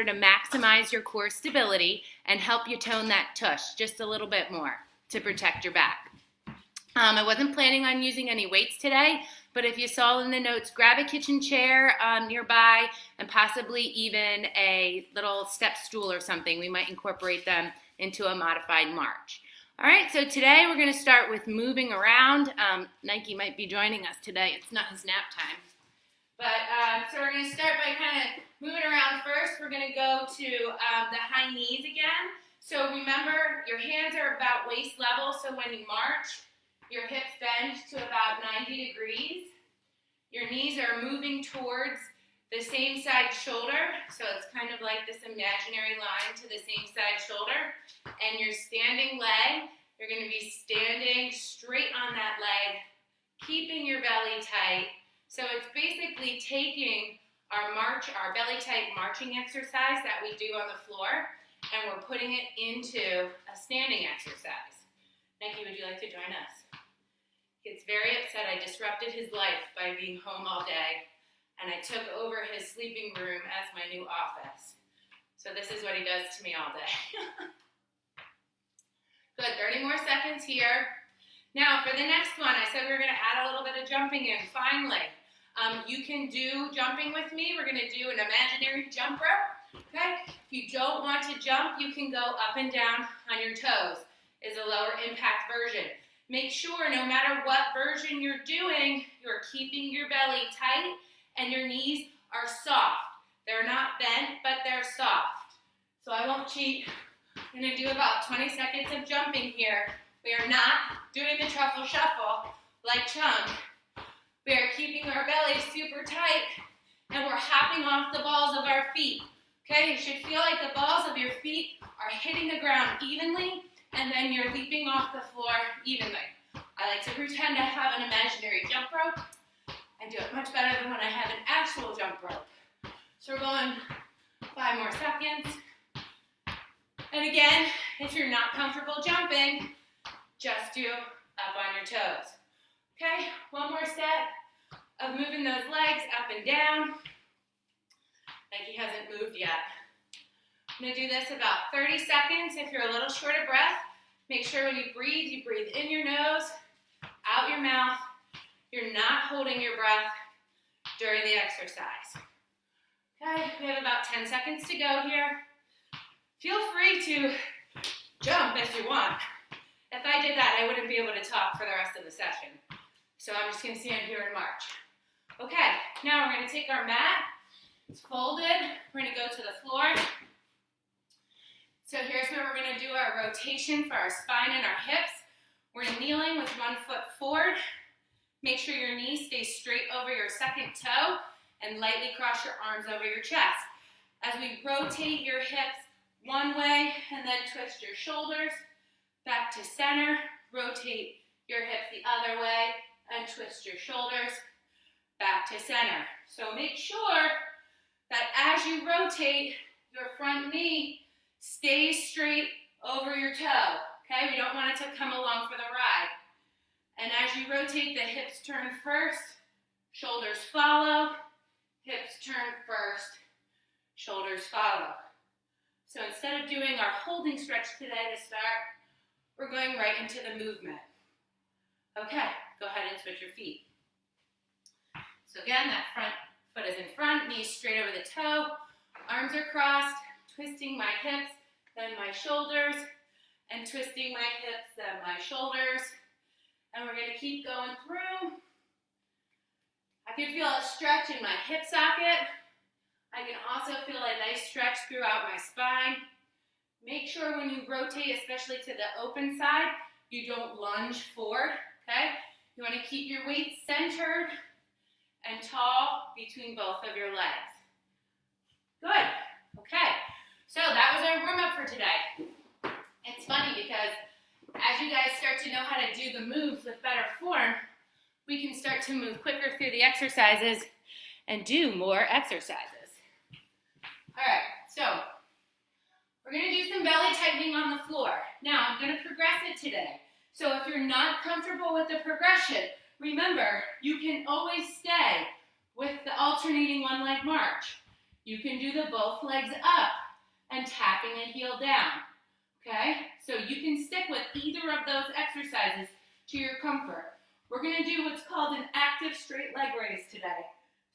order to maximize your core stability and help you tone that tush just a little bit more to protect your back. I wasn't planning on using any weights today, but if you saw in the notes, grab a kitchen chair nearby and possibly even a little step stool or something. We might incorporate them into a modified march. All right, so today we're going to start with moving around. Nike might be joining us today. It's not his nap time. But so we're going to start by kind of moving around first. We're going to go to the high knees again. So remember, your hands are about waist level, so when you march, your hips bend to about 90 degrees. Your knees are moving towards the same side shoulder. So it's kind of like this imaginary line to the same side shoulder. And your standing leg, you're going to be standing straight on that leg, keeping your belly tight. So it's basically taking our belly tight marching exercise that we do on the floor, and we're putting it into a standing exercise. Nike, would you like to join us? He gets very upset I disrupted his life by being home all day, and I took over his sleeping room as my new office. So this is what he does to me all day. Good, 30 more seconds here. Now for the next one, I said we were going to add a little bit of jumping in, finally. You can do jumping with me. We're going to do an imaginary jump rope, okay? If you don't want to jump, you can go up and down on your toes. It's a lower impact version. Make sure no matter what version you're doing, you're keeping your belly tight and your knees are soft. They're not bent, but they're soft. So I won't cheat. I'm going to do about 20 seconds of jumping here. We are not doing the truffle shuffle like Chung. We are keeping our belly super tight and we're hopping off the balls of our feet. Okay, you should feel like the balls of your feet are hitting the ground evenly, and then you're leaping off the floor evenly. I like to pretend I have an imaginary jump rope. I do it much better than when I have an actual jump rope. So we're going 5 more seconds. And again, if you're not comfortable jumping, just do up on your toes. Okay, one more set of moving those legs up and down. Like he hasn't moved yet. I'm going to do this about 30 seconds. If you're a little short of breath, make sure when you breathe in your nose, out your mouth. You're not holding your breath during the exercise. Okay, we have about 10 seconds to go here. Feel free to jump if you want. If I did that, I wouldn't be able to talk for the rest of the session. So I'm just going to stand here and march. Okay, now we're going to take our mat. It's folded. We're going to go to the floor. So here's where we're going to do our rotation for our spine and our hips. We're kneeling with one foot forward. Make sure your knee stays straight over your second toe and lightly cross your arms over your chest. As we rotate your hips one way and then twist your shoulders back to center, rotate your hips the other way and twist your shoulders back to center. So make sure that as you rotate, your front knee stays straight over your toe. Okay, we don't want it to come along for the ride. And as you rotate, the hips turn first, shoulders follow, hips turn first, shoulders follow. So instead of doing our holding stretch today to start, we're going right into the movement. Okay, go ahead and switch your feet. So again, that front foot is in front, knees straight over the toe, arms are crossed, twisting my hips, then my shoulders, and twisting my hips, then my shoulders. And we're going to keep going through. I can feel a stretch in my hip socket. I can also feel a nice stretch throughout my spine. Make sure when you rotate, especially to the open side, you don't lunge forward, okay? You want to keep your weight centered and tall between both of your legs. Good, okay. So that was our warm-up for today. It's funny because as you guys start to know how to do the moves with better form, we can start to move quicker through the exercises and do more exercises. All right, so we're going to do some belly tightening on the floor. Now, I'm going to progress it today. So if you're not comfortable with the progression, remember, you can always stay with the alternating one leg march. You can do the both legs up and tapping a heel down, okay? So you can stick with either of those exercises to your comfort. We're gonna do what's called an active straight leg raise today.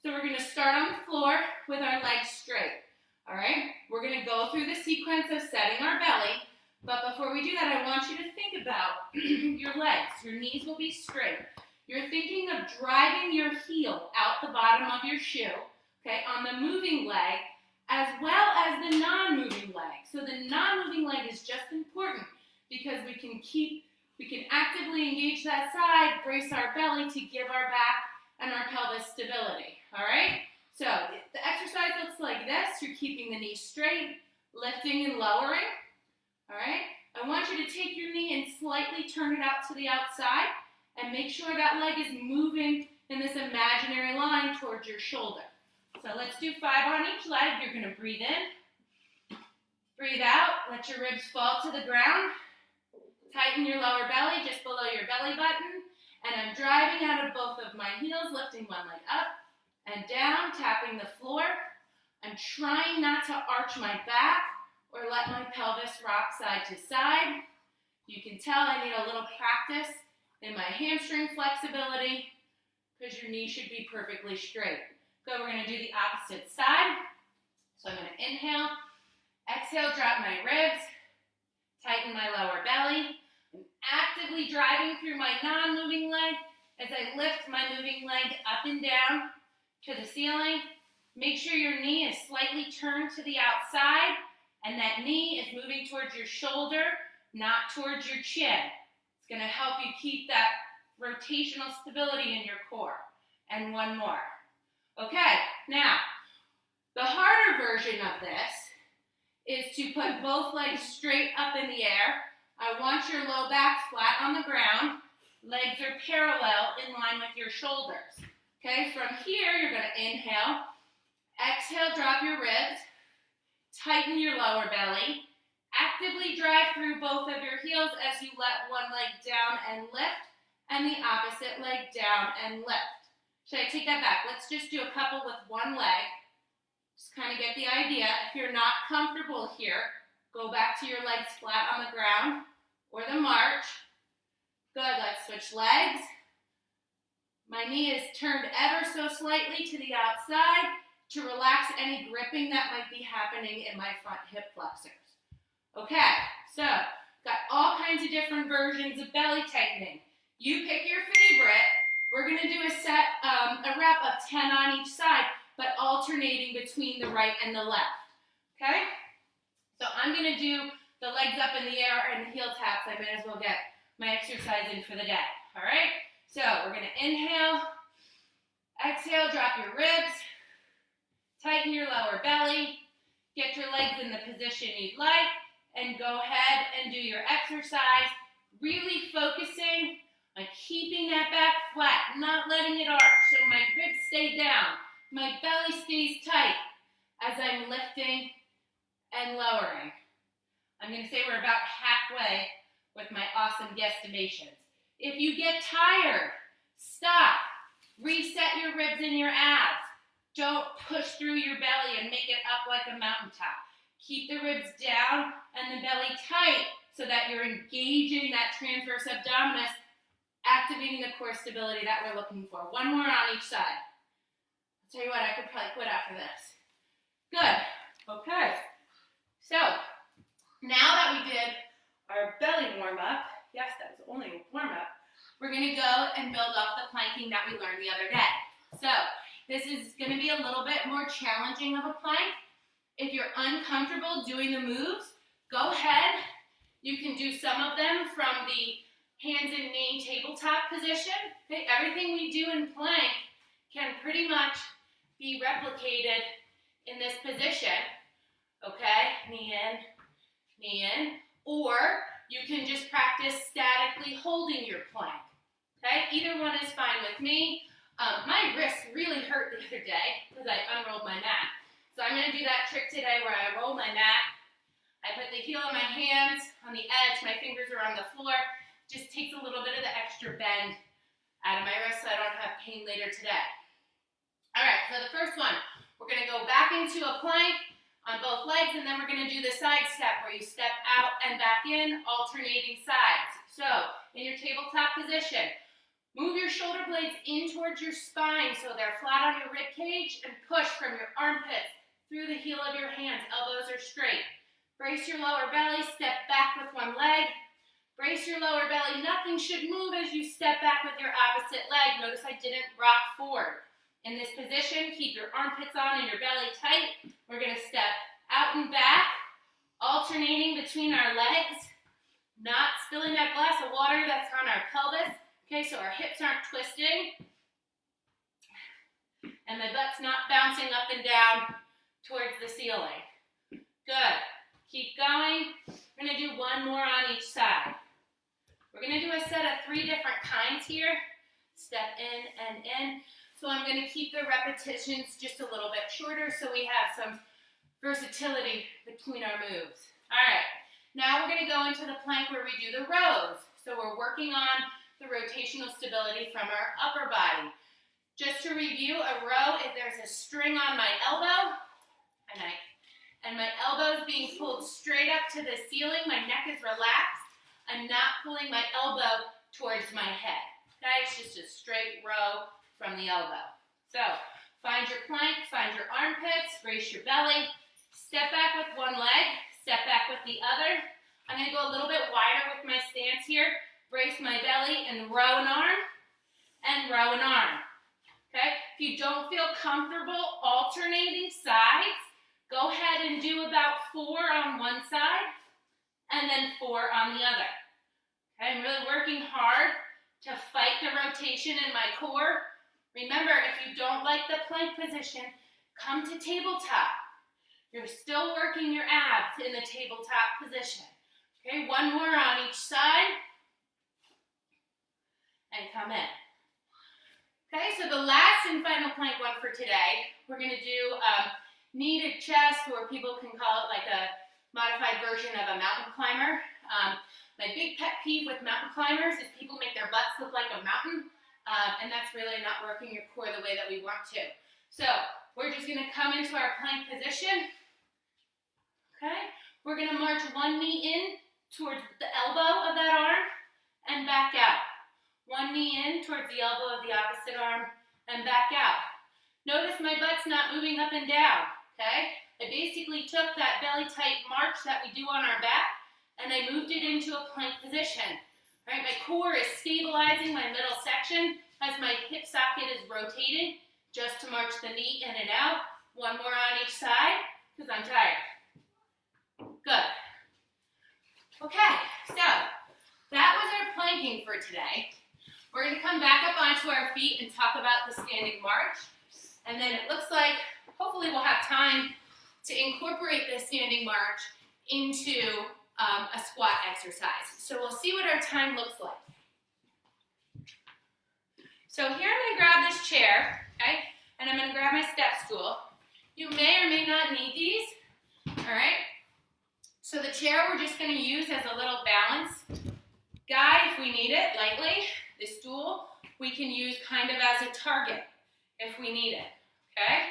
So we're gonna start on the floor with our legs straight, all right? We're gonna go through the sequence of setting our belly, but before we do that, I want you to think about your legs. Your knees will be straight. You're thinking of driving your heel out the bottom of your shoe, okay, on the moving leg, as well as the non-moving leg. So the non-moving leg is just important because we can actively engage that side, brace our belly to give our back and our pelvis stability, all right? So the exercise looks like this. You're keeping the knees straight, lifting and lowering, all right? I want you to take your knee and slightly turn it out to the outside and make sure that leg is moving in this imaginary line towards your shoulder. So let's do 5 on each leg. You're gonna breathe in, breathe out, let your ribs fall to the ground, tighten your lower belly just below your belly button, and I'm driving out of both of my heels, lifting one leg up and down, tapping the floor. I'm trying not to arch my back or let my pelvis rock side to side. You can tell I need a little practice in my hamstring flexibility because your knee should be perfectly straight. Good, we're gonna do the opposite side. So I'm gonna inhale, exhale, drop my ribs, tighten my lower belly. I'm actively driving through my non-moving leg as I lift my moving leg up and down to the ceiling. Make sure your knee is slightly turned to the outside and that knee is moving towards your shoulder, not towards your chin. It's gonna help you keep that rotational stability in your core. And one more. Okay, now, the harder version of this is to put both legs straight up in the air. I want your low back flat on the ground. Legs are parallel in line with your shoulders. Okay, from here, you're gonna inhale. Exhale, drop your ribs. Tighten your lower belly. Actively drive through both of your heels as you let one leg down and lift, and the opposite leg down and lift. Should I take that back? Let's just do a couple with one leg. Just kind of get the idea. If you're not comfortable here, go back to your legs flat on the ground or the march. Good, let's switch legs. My knee is turned ever so slightly to the outside to relax any gripping that might be happening in my front hip flexors. Okay, so got all kinds of different versions of belly tightening. You pick your favorite. We're gonna do a rep of 10 on each side, but alternating between the right and the left, okay? So I'm gonna do the legs up in the air and the heel taps. I may as well get my exercise in for the day, all right? So we're gonna inhale, exhale, drop your ribs, tighten your lower belly, get your legs in the position you'd like, and go ahead and do your exercise, really focusing on keeping that back flat, not letting it arch, so my ribs stay down, my belly stays tight as I'm lifting and lowering. I'm gonna say we're about halfway with my awesome guesstimations. If you get tired, stop, reset your ribs and your abs. Don't push through your belly and make it up like a mountaintop. Keep the ribs down and the belly tight so that you're engaging that transverse abdominis, activating the core stability that we're looking for. One more on each side. I'll tell you what, I could probably quit after this. Good, okay. So, now that we did our belly warm-up, yes, that was only a warm-up, we're gonna go and build off the planking that we learned the other day. So, this is gonna be a little bit more challenging of a plank. If you're uncomfortable doing the moves, go ahead. You can do some of them from the hands and knee tabletop position. Okay, everything we do in plank can pretty much be replicated in this position. Okay, knee in, or you can just practice statically holding your plank. Okay, either one is fine with me. My wrist really hurt the other day because I unrolled my mat. So I'm going to do that trick today where I roll my mat. I put the heel of my hands on the edge, my fingers are on the floor. Just takes a little bit of the extra bend out of my wrist so I don't have pain later today. All right, so the first one, We're going to go back into a plank on both legs, and then we're going to do the side step where you step out and back in, alternating sides. So, in your tabletop position, move your shoulder blades in towards your spine so they're flat on your rib cage, and push from your armpits through the heel of your hands. Elbows are straight. Brace your lower belly, step back with one leg. Brace your lower belly. Nothing should move as you step back with your opposite leg. Notice I didn't rock forward. In this position, keep your armpits on and your belly tight. We're going to step out and back, alternating between our legs, not spilling that glass of water that's on our pelvis. Okay, so our hips aren't twisting, and my butt's not bouncing up and down towards the ceiling. Good. Keep going. We're going to do one more on each side. We're going to do a set of 3 different kinds here. Step in and in. So I'm going to keep the repetitions just a little bit shorter so we have some versatility between our moves. All right, now we're going to go into the plank where we do the rows. So we're working on the rotational stability from our upper body. Just to review, a row, if there's a string on my elbow, and my elbow is being pulled straight up to the ceiling, my neck is relaxed, I'm not pulling my elbow towards my head. Okay, it's just a straight row from the elbow. So, find your plank, find your armpits, brace your belly, step back with one leg, step back with the other. I'm going to go a little bit wider with my stance here, brace my belly, and row an arm, and row an arm. Okay, if you don't feel comfortable alternating sides, go ahead and do about 4 on one side, and then 4 on the other. Okay, I'm really working hard to fight the rotation in my core. Remember, if you don't like the plank position, come to tabletop. You're still working your abs in the tabletop position. Okay, one more on each side. And come in. Okay, so the last and final plank one for today, we're going to do knee to chest, or people can call it like a modified version of a mountain climber. My big pet peeve with mountain climbers is people make their butts look like a mountain. And that's really not working your core the way that we want to. So we're just going to come into our plank position. Okay, we're going to march one knee in towards the elbow of that arm and back out. One knee in towards the elbow of the opposite arm and back out. Notice my butt's not moving up and down. Okay, I basically took that belly tight march that we do on our back and I moved it into a plank position. All right, my core is stabilizing my middle section as my hip socket is rotating just to march the knee in and out. One more on each side because I'm tired. Good. Okay, so that was our planking for today. We're going to come back up onto our feet and talk about the standing march. And then it looks like hopefully we'll have time to incorporate the standing march into a squat exercise. So we'll see what our time looks like. So here I'm going to grab this chair, okay, and I'm going to grab my step stool. You may or may not need these, all right? So the chair we're just going to use as a little balance guide if we need it, lightly. The stool we can use kind of as a target if we need it, okay?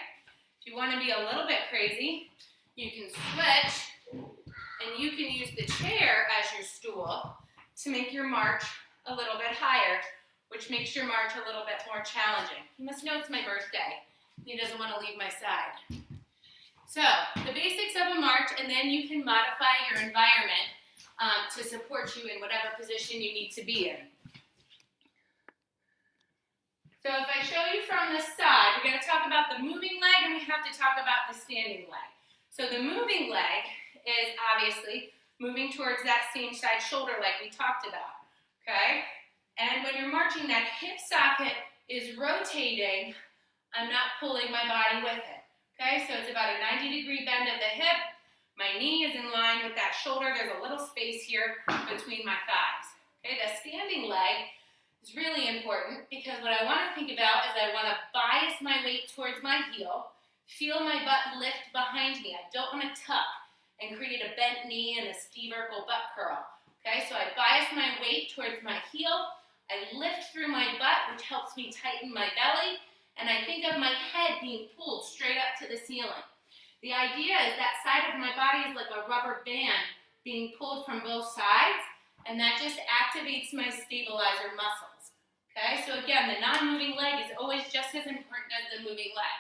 If you want to be a little bit crazy, you can switch and you can use the chair as your stool to make your march a little bit higher, which makes your march a little bit more challenging. You must know it's my birthday. He doesn't want to leave my side. So, the basics of a march, and then you can modify your environment to support you in whatever position you need to be in. So if I show you from the side, we're going to talk about the moving leg, and we have to talk about the standing leg. So the moving leg is obviously moving towards that same side shoulder like we talked about, okay? And when you're marching, that hip socket is rotating. I'm not pulling my body with it, okay? So it's about a 90-degree bend of the hip. My knee is in line with that shoulder. There's a little space here between my thighs, okay? The standing leg is really important because what I want to think about is I want to bias my weight towards my heel, feel my butt lift behind me. I don't want to tuck and create a bent knee and a stevertical butt curl. Okay, so I bias my weight towards my heel, I lift through my butt, which helps me tighten my belly, and I think of my head being pulled straight up to the ceiling. The idea is that side of my body is like a rubber band being pulled from both sides, and that just activates my stabilizer muscles. Okay, so again, the non-moving leg is always just as important as the moving leg.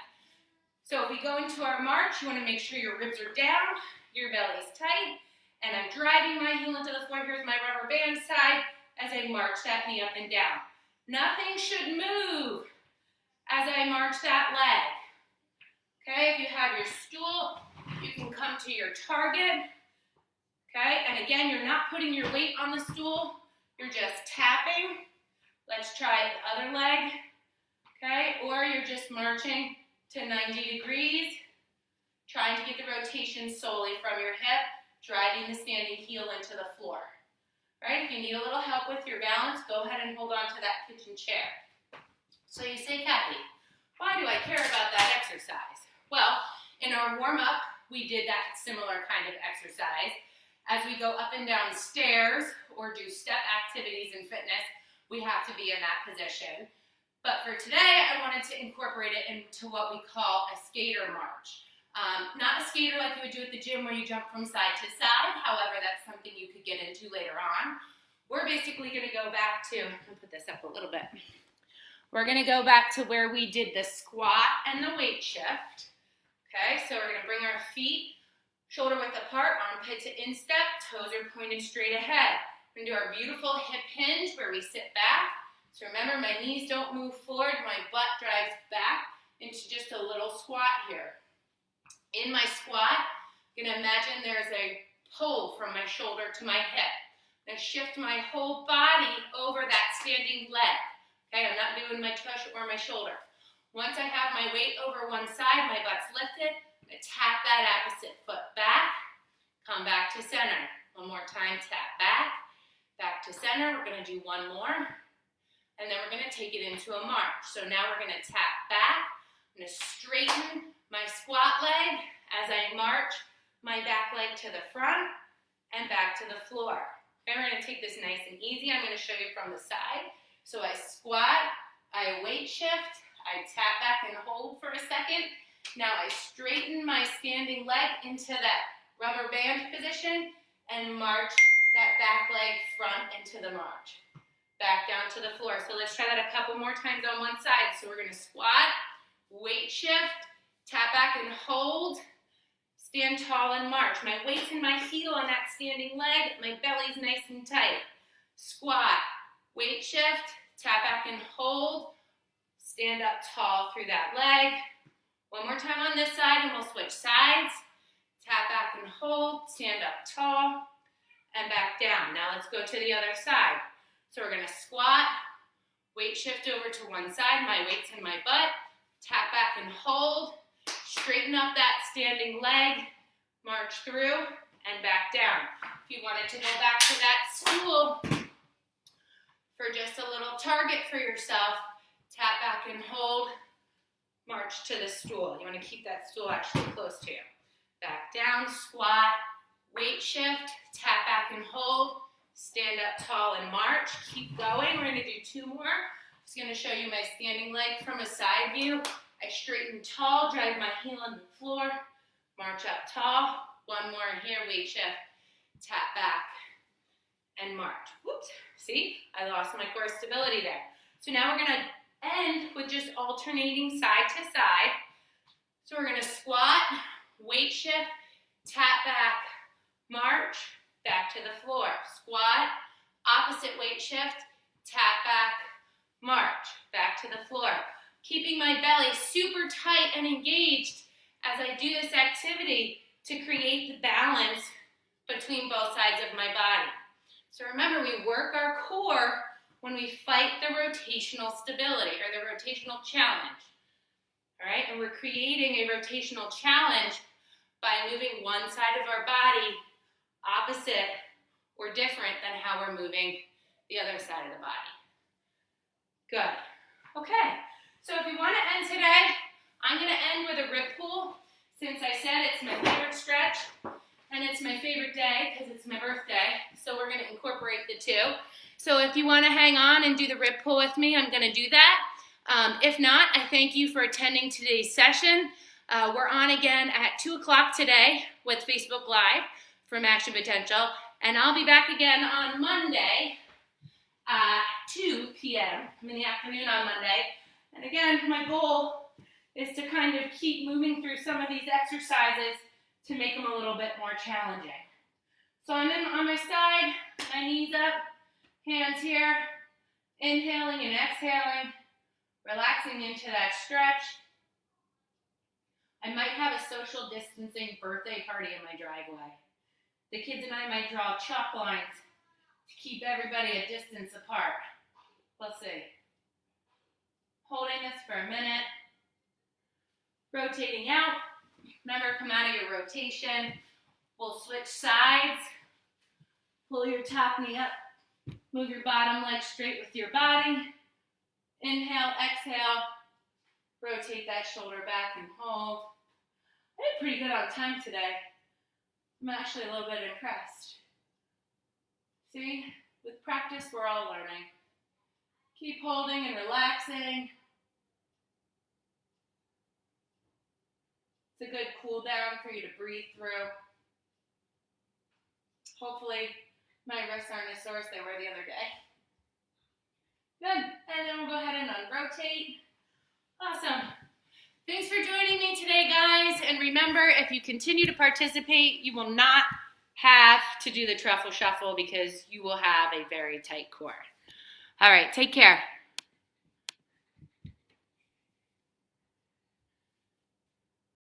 So if we go into our march, you want to make sure your ribs are down, your belly's tight, and I'm driving my heel into the floor. Here's my rubber band side as I march that knee up and down. Nothing should move as I march that leg. Okay, if you have your stool, you can come to your target. Okay, and again, you're not putting your weight on the stool, you're just tapping. Let's try the other leg. Okay, or you're just marching to 90 degrees, trying to get the rotation solely from your hip, driving the standing heel into the floor. Right? If you need a little help with your balance, go ahead and hold on to that kitchen chair. So you say, Kathy, why do I care about that exercise? Well, in our warm-up, we did that similar kind of exercise. As we go up and down stairs or do step activities in fitness, we have to be in that position. But for today, I wanted to incorporate it into what we call a skater march. Not a skater like you would do at the gym where you jump from side to side. However, that's something you could get into later on. We're basically going to go back to, I'll put this up a little bit. We're going to go back to where we did the squat and the weight shift. Okay, so we're going to bring our feet shoulder width apart, armpit to instep, toes are pointed straight ahead. We're going to do our beautiful hip hinge where we sit back. So remember, my knees don't move forward, my butt drives back into just a little squat here. In my squat, I'm going to imagine there's a pull from my shoulder to my hip. I'm going to shift my whole body over that standing leg. Okay, I'm not doing my tush or my shoulder. Once I have my weight over one side, my butt's lifted, I'm going to tap that opposite foot back, come back to center. One more time, tap back, back to center. We're going to do one more, and then we're going to take it into a march. So now we're going to tap back. I'm going to straighten my squat leg as I march my back leg to the front and back to the floor. Okay, we're going to take this nice and easy. I'm going to show you from the side. So I squat, I weight shift, I tap back and hold for a second. Now I straighten my standing leg into that rubber band position and march that back leg front into the march. Back down to the floor. So let's try that a couple more times on one side. So we're going to squat, weight shift, tap back and hold, stand tall and march. My weight's in my heel on that standing leg. My belly's nice and tight. Squat, weight shift, tap back and hold, stand up tall through that leg. One more time on this side and we'll switch sides. Tap back and hold, stand up tall, and back down. Now let's go to the other side. So we're going to squat, weight shift over to one side, my weight's in my butt, tap back and hold, straighten up that standing leg, march through, and back down. If you wanted to go back to that stool for just a little target for yourself, tap back and hold, march to the stool. You want to keep that stool actually close to you. Back down, squat, weight shift, tap back and hold, stand up tall and march. Keep going. We're going to do two more. I'm just going to show you my standing leg from a side view. I straighten tall, drive my heel on the floor, march up tall. One more here, weight shift, tap back, and march. Whoops. See, I lost my core stability there. So now we're going to end with just alternating side to side. So we're going to squat, weight shift, tap back, march, back to the floor. Squat, opposite weight shift, tap back, march, back to the floor. Keeping my belly super tight and engaged as I do this activity to create the balance between both sides of my body. So remember, we work our core when we fight the rotational stability or the rotational challenge. All right, and we're creating a rotational challenge by moving one side of our body opposite or different than how we're moving the other side of the body. Good. Okay, so if we want to end today, I'm going to end with a rib pull. Since I said it's my favorite stretch and it's my favorite day because it's my birthday, so we're going to incorporate the two. So if you want to hang on and do the rib pull with me, I'm going to do that. If not, I thank you for attending today's session. We're on again at 2 o'clock today with Facebook Live from Action Potential, and I'll be back again on Monday at 2 p.m. in the afternoon on Monday. And again, my goal is to kind of keep moving through some of these exercises to make them a little bit more challenging. So I'm on my side, my knees up, hands here, inhaling and exhaling, relaxing into that stretch. I might have a social distancing birthday party in my driveway. The kids and I might draw chalk lines to keep everybody a distance apart. Let's see. Holding this for a minute. Rotating out. Remember, come out of your rotation. We'll switch sides. Pull your top knee up. Move your bottom leg straight with your body. Inhale, exhale. Rotate that shoulder back and hold. I did pretty good on time today. I'm actually a little bit impressed. See, with practice, we're all learning. Keep holding and relaxing. It's a good cool down for you to breathe through. Hopefully, my wrists aren't as sore as they were the other day. Good, and then we'll go ahead and unrotate. Awesome. Thanks for joining me today, guys. And remember, if you continue to participate, you will not have to do the truffle shuffle because you will have a very tight core. All right, take care.